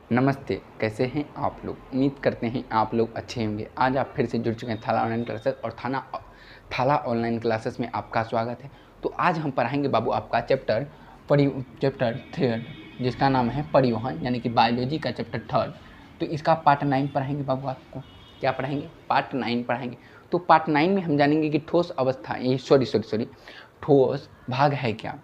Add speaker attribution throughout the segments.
Speaker 1: नमस्ते, कैसे हैं आप लोग। उम्मीद करते हैं आप लोग अच्छे होंगे। आज आप फिर से जुड़ चुके हैं थाला ऑनलाइन क्लासेस और थाला ऑनलाइन क्लासेस में आपका स्वागत है। तो आज हम पढ़ाएंगे बाबू आपका चैप्टर थर्ड, जिसका नाम है परिवहन, यानी कि बायोलॉजी का चैप्टर थर्ड। तो इसका पार्ट 9 पढ़ाएंगे बाबू। आपको क्या पढ़ाएंगे? पार्ट 9 पढ़ाएंगे। तो पार्ट 9 में हम जानेंगे कि ठोस अवस्था, ये ठोस भाग है क्या।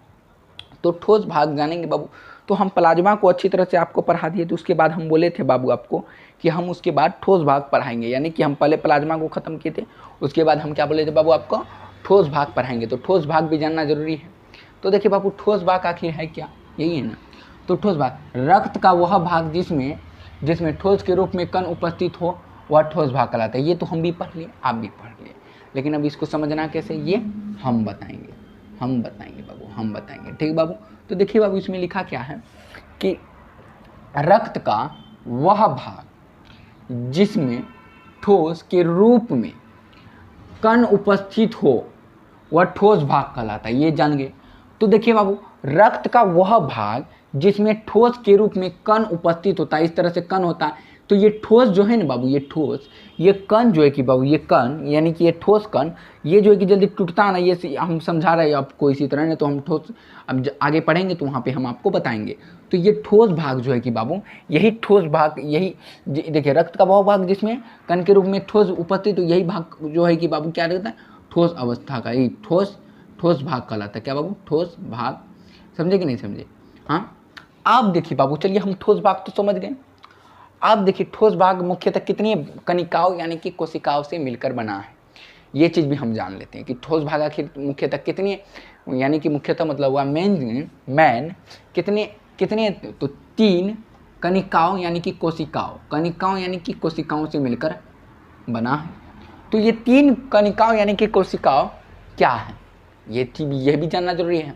Speaker 1: तो ठोस भाग जानेंगे बाबू। तो हम प्लाज्मा को अच्छी तरह से आपको पढ़ा दिए, तो उसके बाद हम बोले थे बाबू आपको कि हम उसके बाद ठोस भाग पढ़ाएंगे, यानी कि हम पहले प्लाज्मा को ख़त्म किए थे, उसके बाद हम क्या बोले थे बाबू आपको, ठोस भाग पढ़ाएंगे। तो ठोस भाग भी जानना जरूरी है। तो देखिए बाबू, ठोस भाग आखिर है क्या, यही है ना। तो ठोस भाग रक्त का वह भाग जिसमें ठोस के रूप में कण उपस्थित हो, वह ठोस भाग कहलाता है। ये तो हम भी पढ़ लिए, आप भी पढ़ लिए, लेकिन अब इसको समझना कैसे, ये हम बताएंगे बाबू, हम बताएंगे। ठीक बाबू। तो देखिए बाबू, इसमें लिखा क्या है कि रक्त का वह भाग जिसमें ठोस के रूप में कण उपस्थित हो, वह ठोस भाग कहलाता है। ये जान गए। तो देखिए बाबू, रक्त का वह भाग जिसमें ठोस के रूप में कण उपस्थित होता है, इस तरह से कण होता है। तो ये ठोस जो है ना बाबू, ये कण जो है कि बाबू, ये कण यानी कि ये ठोस कण, ये जो है कि जल्दी टूटता ना, ये हम समझा रहे हैं आपको इसी तरह ने। तो हम ठोस अब आगे पढ़ेंगे तो वहाँ पे हम आपको बताएंगे। तो ये ठोस भाग जो है कि बाबू, यही ठोस भाग, यही देखिए, रक्त का वह भाग जिसमें कण के रूप में ठोस उपस्थित, तो यही भाग जो है कि बाबू क्या रहता है, ठोस अवस्था का, यही ठोस भाग कहलाता है। क्या बाबू? ठोस भाग। समझे कि नहीं समझे? हाँ। अब देखिए बाबू, चलिए हम ठोस भाग तो समझ गए। अब देखिए, ठोस भाग मुख्यतः कितनी कणिकाओं यानी कि कोशिकाओं से मिलकर बना है, ये चीज़ भी हम जान लेते हैं कि ठोस भाग आखिर मुख्यतः कितनी, यानी कि मुख्यतः मतलब हुआ मैन कितने तो 3 कणिकाओं यानी कि कोशिकाओं से मिलकर बना है। तो ये 3 कणिकाओं यानी कि कोशिकाओं क्या है, ये भी जानना जरूरी है।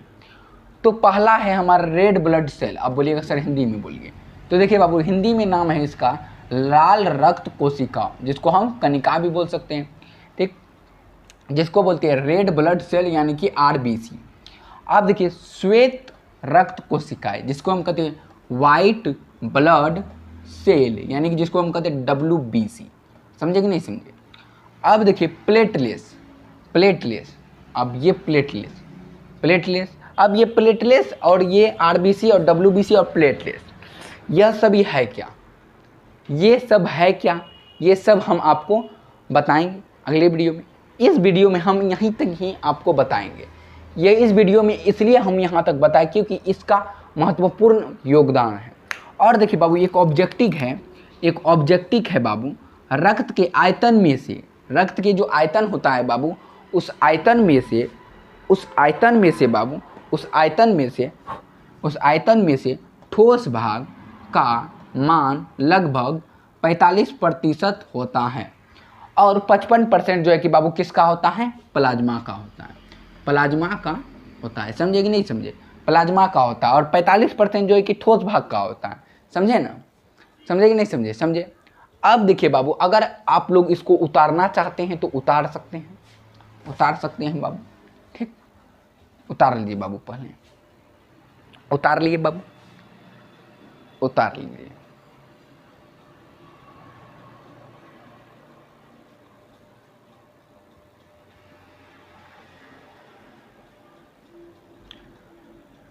Speaker 1: तो पहला है हमारा रेड ब्लड सेल। अब बोलिएगा सर हिंदी में बोलिए। तो देखिए बाबू, हिंदी में नाम है इसका लाल रक्त कोशिका, जिसको हम कणिका भी बोल सकते हैं। ठीक, जिसको बोलते हैं रेड ब्लड सेल यानी कि आरबीसी। अब देखिए, श्वेत रक्त कोशिकाएं, जिसको हम कहते हैं वाइट ब्लड सेल, यानी कि जिसको हम कहते हैं डब्ल्यूबीसी। समझे कि नहीं समझे? अब देखिए, प्लेटलेस। अब ये प्लेटलेस, अब ये प्लेटलेस और ये आरबीसी और डब्ल्यूबीसी और प्लेटलेस, यह सभी है क्या, ये सब हम आपको बताएंगे अगले वीडियो में। इस वीडियो में हम यहीं तक ही आपको बताएंगे। ये इस वीडियो में इसलिए हम यहाँ तक बताएं क्योंकि इसका महत्वपूर्ण योगदान है। और देखिए बाबू, एक ऑब्जेक्टिव है बाबू, रक्त के आयतन में से, रक्त के जो आयतन होता है बाबू, उस आयतन में से ठोस भाग का मान लगभग 45% होता है, और 55% जो है कि बाबू किसका होता है, प्लाज्मा का होता है। समझे कि नहीं समझे? प्लाज्मा का होता है, और 45% जो है कि ठोस भाग का होता है। समझे ना? समझे कि नहीं समझे? समझे। अब देखिए बाबू, अगर आप लोग इसको उतारना चाहते हैं तो उतार सकते हैं बाबू। ठीक, उतार लीजिए बाबू, पहले उतार लीजिए बाबू, उतार लीजिए।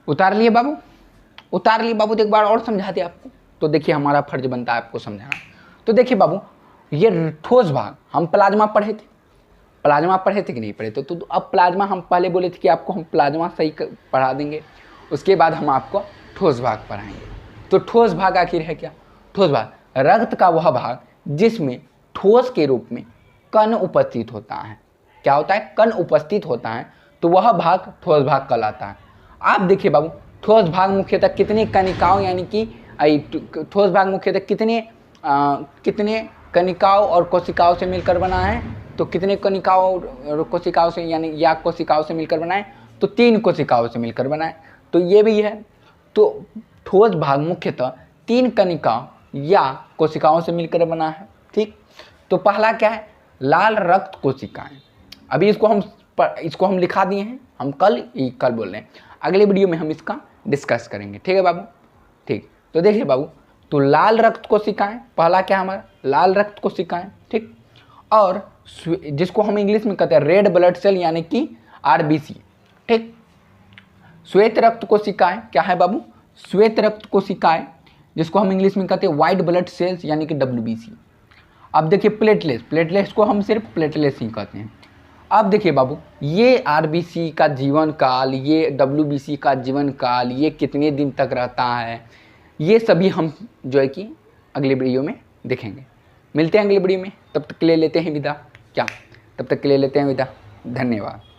Speaker 1: उतार लिए बाबू, तो एक बार और समझा दे आपको। तो देखिए, हमारा फर्ज बनता है आपको समझाना। तो देखिए बाबू, ये ठोस भाग हम प्लाज्मा पढ़े थे कि नहीं पढ़े थे? तो अब प्लाज्मा हम पहले बोले थे कि आपको हम प्लाज्मा सही पढ़ा देंगे, उसके बाद हम आपको ठोस भाग पढ़ाएंगे। तो ठोस भाग आखिर है क्या? ठोस भाग रक्त का वह भाग जिसमें ठोस के रूप में कण उपस्थित होता है। क्या होता है? कण उपस्थित होता है, तो वह भाग ठोस भाग कहलाता है। आप देखिए बाबू, ठोस भाग मुख्यतः कितने कणिकाओं यानी कि ठोस भाग मुख्यतः कितने कणिकाओं और कोशिकाओं से मिलकर बना है? तो कितने कणिकाओं और कोशिकाओं से, यानी या कोशिकाओं से मिलकर बना है? तो 3 कोशिकाओं से मिलकर बना है। तो ये भी है। तो ठोस भाग मुख्यतः 3 कणिकाओं या कोशिकाओं से मिलकर बना है। ठीक, तो पहला क्या है? लाल रक्त कोशिकाएं। अभी इसको हम लिखा दिए हैं, हम कल बोल रहे हैं, अगले वीडियो में हम इसका डिस्कस करेंगे। ठीक है बाबू? ठीक। तो देखिए बाबू, तो लाल रक्त कोशिकाएं, पहला क्या हमारा लाल रक्त कोशिकाएं, ठीक। और जिसको हम इंग्लिश में कहते हैं रेड ब्लड सेल यानी कि आरबीसी, ठीक। श्वेत रक्त कोशिकाएं क्या है बाबू, श्वेत रक्त कोशिकाएं, जिसको हम इंग्लिश में कहते हैं व्हाइट ब्लड सेल्स यानी कि डब्ल्यूबीसी। अब देखिए प्लेटलेट्स, प्लेटलेट्स को हम सिर्फ प्लेटलेट्स ही कहते हैं। अब देखिए बाबू, ये आरबीसी का जीवन काल, ये डब्ल्यूबीसी का जीवन काल, ये कितने दिन तक रहता है, ये सभी हम जो है कि अगले वीडियो में देखेंगे। मिलते हैं अगले वीडियो में, तब तक के लिए लेते हैं विदा। क्या, तब तक के लिए लेते हैं विदा। धन्यवाद।